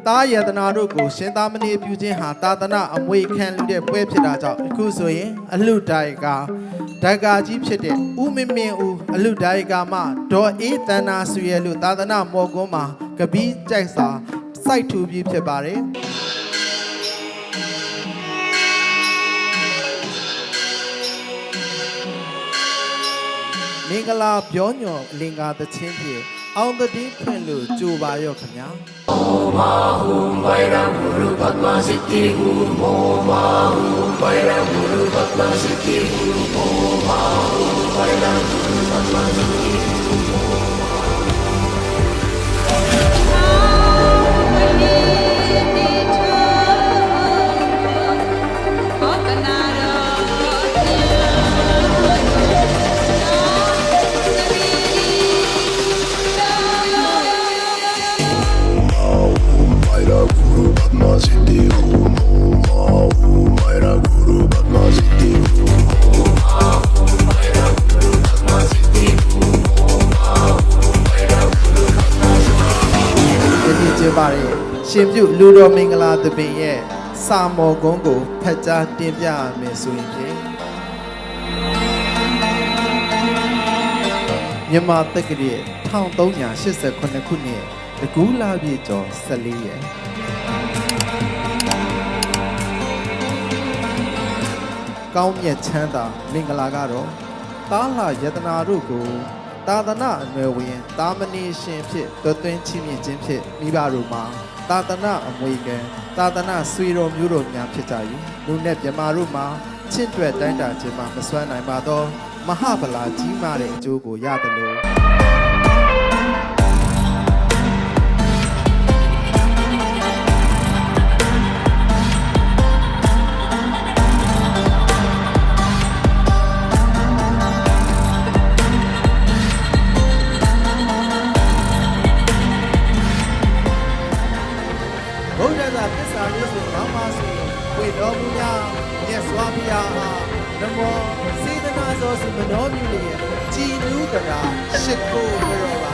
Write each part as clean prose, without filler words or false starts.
တာယတနာတို့ကိုရှင်သာမဏေပြုခြင်းဟာသာသနာအမွေခံလူတဲ့ပွဲဖြစ်တာကြောင့်အခုဆိုရင်အလှဒါယကာဓာကာကြီးဖြစ်တဲ့ဦးမင်းမင်းဦးအလှဒါယကာမှဒေါ်အေးတန်နာဆွေရလို့သာသနာမော်ကွန်းမှာကပီးကြိုက်စာစိုက်ထူပြီးဖြစ်ပါတယ်မင်္ဂလာပြောညော်အလင်္ကာသချင်းဖြင့်အောင်တည်ဖွင့်လို့ကြိုပါရောခင်ဗျာမောမာဟုဝိရမုရုပတ္တစိတိဟုမောမာဟုဝိရမုရုပတ္တစိတိဟုမောမာဟုဝိရမုရုပတ္တစိတိဟုမောရှင်ပြုလူတော်မင်္ဂလာသဘင်ရဲ့စာမော်ကုန်းကိုဖတ်ကြားတင်ပြရမယ်ဆိုရင်ဖြင့်မြန်မာတက္ကရာ1389ခုနှစ်တကူးလာပြည့်ကျော်14ရက်ကောင်းမြတ်ချမ်းသာမင်္ဂလာကတော့တားလာယတနာတို့ကိုသာသနာအနွယ်ဝင်တာမဏေရှင်ဖြစ်သွတ်သွင်းချီးမြှင့်ခြင်းဖြင့်မိဘတို့မှာသာသနာအမွေခံသာသနာဆွေတော်မျိုးတော်များဖြစ်ကြ၏လူနဲ့မြမာတို့မှာချစ်တွက်တိုင်းတာခြင်းမှာမစွမ်းနိုင်ပါသောမဟာဗလာကြီးမားတဲ့အကျိုးကိုရတယ်လို့တော်မူများမြတ်စွာဘုရားအားနမောစေတနာသောစုမနောမြူလျက်ကြည်နူးတရားရှိခိုးကြတော်ပါ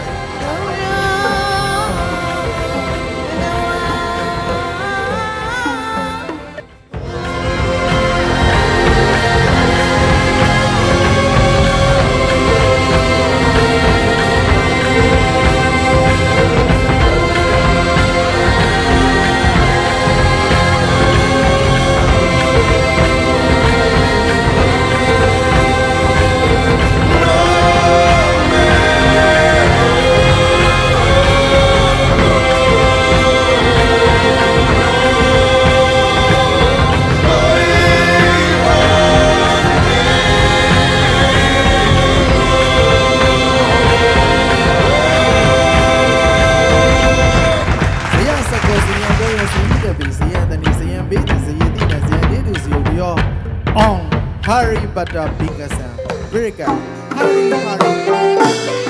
Harry Butter Bingasan, Virka, Harry.